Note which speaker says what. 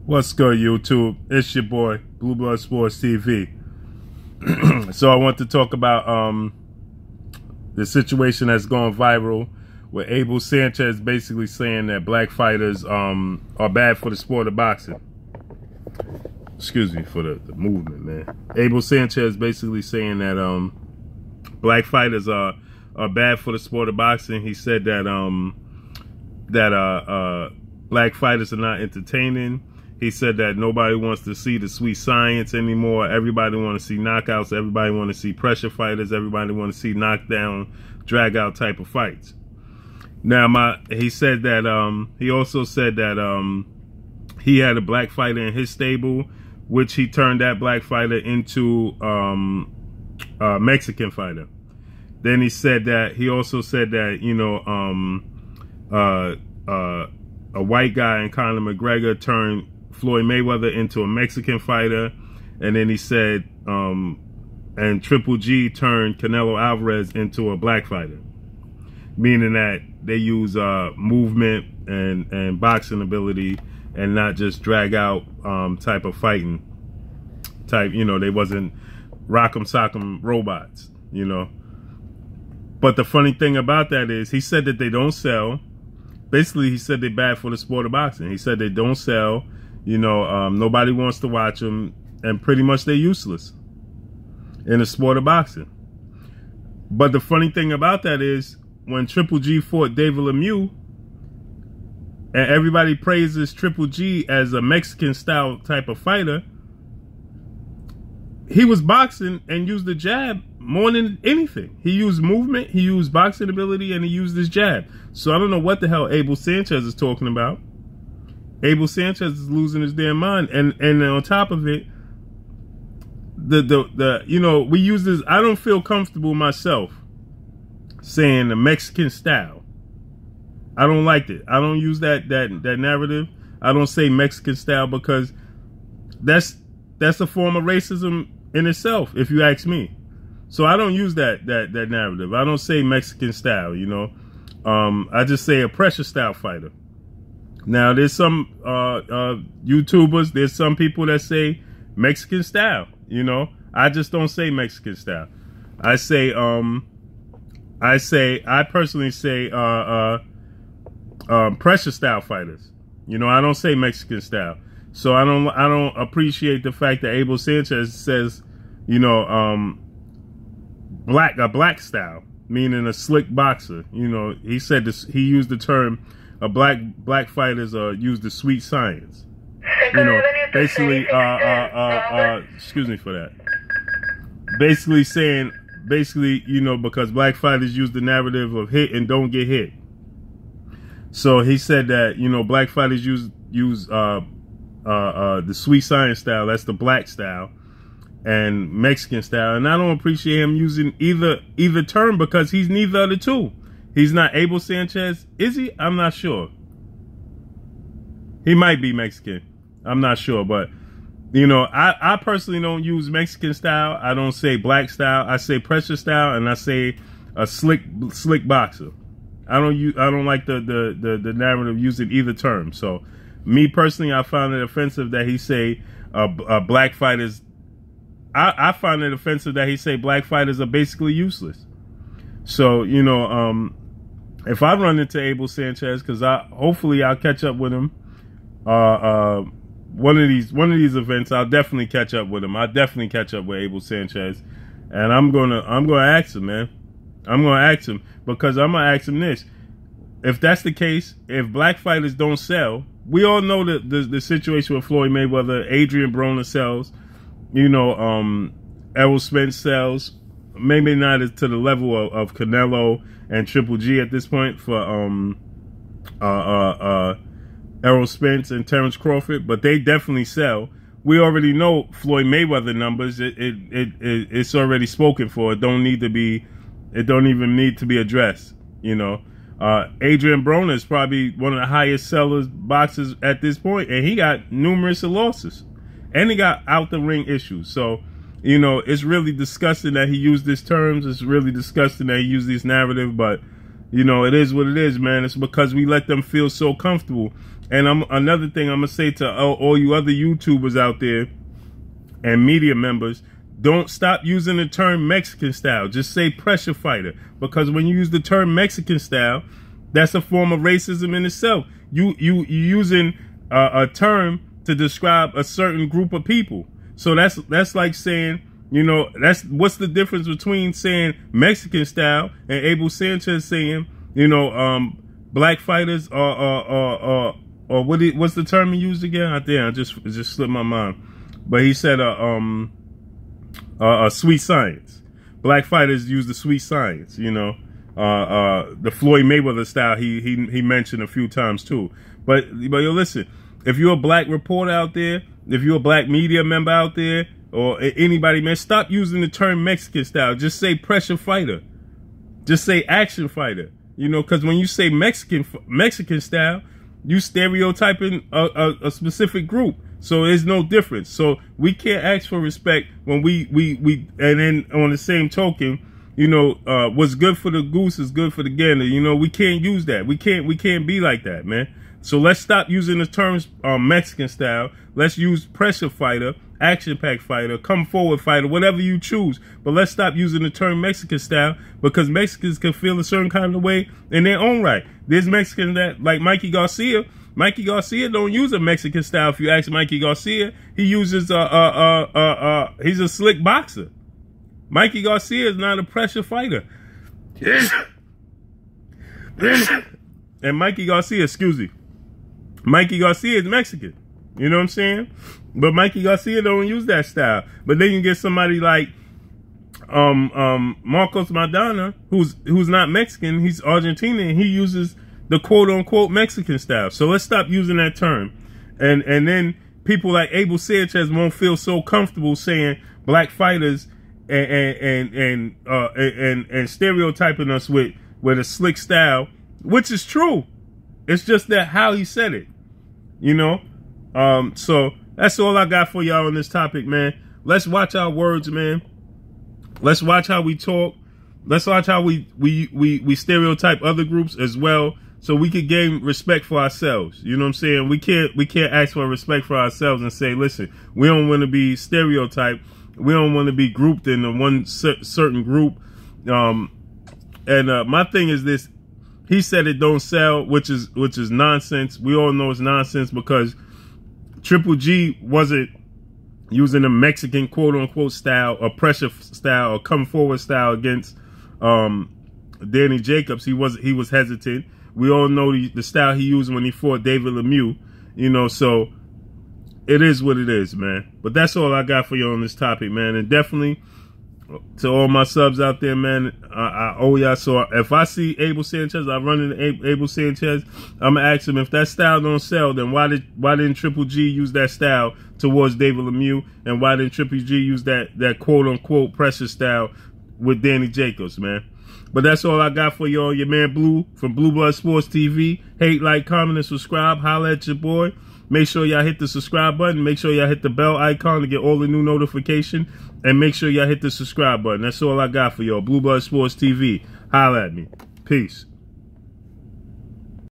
Speaker 1: What's good, YouTube? It's your boy, Blue Blood Sports TV. So I want to talk about the situation that's going viral with Abel Sanchez basically saying that black fighters are bad for the sport of boxing. Excuse me for the movement, man. Abel Sanchez basically saying that black fighters are bad for the sport of boxing. He said that black fighters are not entertaining. He said that nobody wants to see the sweet science anymore. Everybody want to see knockouts. Everybody want to see pressure fighters. Everybody want to see knockdown, drag out type of fights. Now, he said that he also said that he had a black fighter in his stable, which he turned that black fighter into a Mexican fighter. Then he said that he also said that, you know, a white guy in Conor McGregor turned Floyd Mayweather into a Mexican fighter. And then he said and Triple G turned Canelo Alvarez into a black fighter, meaning that they use movement and boxing ability and not just drag out type of fighting type. You know, they wasn't rock'em sock'em robots, you know. But the funny thing about that is he said that they don't sell. Basically, he said they're bad for the sport of boxing. He said they don't sell. You know, nobody wants to watch them, and pretty much they're useless in the sport of boxing. But the funny thing about that is when Triple G fought David Lemieux, and everybody praises Triple G as a Mexican-style type of fighter, he was boxing and used the jab more than anything. He used movement, he used boxing ability, and he used his jab. So I don't know what the hell Abel Sanchez is talking about. Abel Sanchez is losing his damn mind, and on top of it, you know, we use this. I don't feel comfortable myself saying the Mexican style. I don't like it. I don't use that narrative. I don't say Mexican style because that's a form of racism in itself, if you ask me. So I don't use that narrative. I don't say Mexican style, you know. I just say a pressure style fighter. Now there's some YouTubers, there's some people that say Mexican style, you know. I just don't say Mexican style. I personally say pressure style fighters. You know, I don't say Mexican style. So I don't appreciate the fact that Abel Sanchez says, you know, a black style, meaning a slick boxer. You know, he said this. He used the term black fighters use the sweet science. You know, basically, excuse me for that. Basically, you know, because black fighters use the narrative of hit and don't get hit. So he said that, you know, black fighters use the sweet science style. That's the black style, and Mexican style. And I don't appreciate him using either term because he's neither of the two. He's not Abel Sanchez, is he? I'm not sure. He might be Mexican. I'm not sure, but you know, I personally don't use Mexican style. I don't say black style. I say pressure style, and I say a slick boxer. I don't like the narrative using either term. So me personally, I found it offensive that he say black fighters. I find it offensive that he say black fighters are basically useless. So, you know, if I run into Abel Sanchez, because hopefully I'll catch up with him. One of these events, I'll definitely catch up with him. I'll definitely catch up with Abel Sanchez, and I'm gonna ask him, man. I'm gonna ask him because I'm gonna ask him this: if that's the case, if black fighters don't sell, we all know that the situation with Floyd Mayweather, Adrian Broner sells, you know, Errol Spence sells. Maybe not to the level of Canelo and Triple G at this point for Errol Spence and Terrence Crawford, but they definitely sell. We already know Floyd Mayweather numbers. It's already spoken for. It don't even need to be addressed. You know, Adrian Broner is probably one of the highest sellers boxers at this point, and he got numerous losses, and he got out the ring issues. So, you know, it's really disgusting that he used these terms. It's really disgusting that he used this narrative, but, you know, it is what it is, man. It's because we let them feel so comfortable. And another thing I'm gonna say to all you other YouTubers out there and media members, don't stop using the term Mexican style. Just say pressure fighter, because when you use the term Mexican style, that's a form of racism in itself. You using a term to describe a certain group of people. So that's like saying, you know, what's the difference between saying Mexican style and Abel Sanchez saying, you know, black fighters or what's the term he used again? I just slipped my mind. But he said sweet science. Black fighters use the sweet science, you know. The Floyd Mayweather style he mentioned a few times too. But yo, listen, if you're a black reporter out there, if you're a black media member out there, or anybody, man, stop using the term Mexican style. Just say pressure fighter. Just say action fighter. You know, because when you say Mexican style, you stereotyping a specific group. So there's no difference. So we can't ask for respect when we and then on the same token, you know, what's good for the goose is good for the gander. You know, we can't use that. We can't be like that, man. So let's stop using the terms Mexican style. Let's use pressure fighter, action pack fighter, come forward fighter, whatever you choose. But let's stop using the term Mexican style, because Mexicans can feel a certain kind of way in their own right. There's Mexicans that, like Mikey Garcia. Mikey Garcia don't use a Mexican style. If you ask Mikey Garcia, he uses he's a slick boxer. Mikey Garcia is not a pressure fighter. And Mikey Garcia, excuse me, Mikey Garcia is Mexican. You know what I'm saying? But Mikey Garcia don't use that style. But then you get somebody like Marcos Maidana, who's not Mexican, he's Argentinian, and he uses the quote-unquote Mexican style. So let's stop using that term. And then people like Abel Sanchez won't feel so comfortable saying black fighters and stereotyping us with a slick style, which is true. It's just that how he said it, you know? So that's all I got for y'all on this topic, man. Let's watch our words, man. Let's watch how we talk. Let's watch how we stereotype other groups as well, so we could gain respect for ourselves. You know what I'm saying? We can't ask for respect for ourselves and say, listen, we don't want to be stereotyped. We don't want to be grouped into one certain group. My thing is this: he said it don't sell, which is nonsense. We all know it's nonsense, because Triple G wasn't using a Mexican quote-unquote style or pressure style or come forward style against Danny Jacobs. He was hesitant. We all know the style he used when he fought David Lemieux, you know, so it is what it is, man. But that's all I got for you on this topic, man. And definitely to all my subs out there, man, I owe y'all. So if I see Abel Sanchez, I run into Abel Sanchez, I'm gonna ask him, if that style don't sell, then why didn't Triple G use that style towards David Lemieux, and why didn't Triple G use that quote unquote pressure style with Danny Jacobs, man? But that's all I got for y'all. Your man Blue from Blue Blood Sports TV. Hate, like, comment, and subscribe. Holla at your boy. Make sure y'all hit the subscribe button. Make sure y'all hit the bell icon to get all the new notification. And make sure y'all hit the subscribe button. That's all I got for y'all. Blue Blood Sports TV. Holla at me. Peace.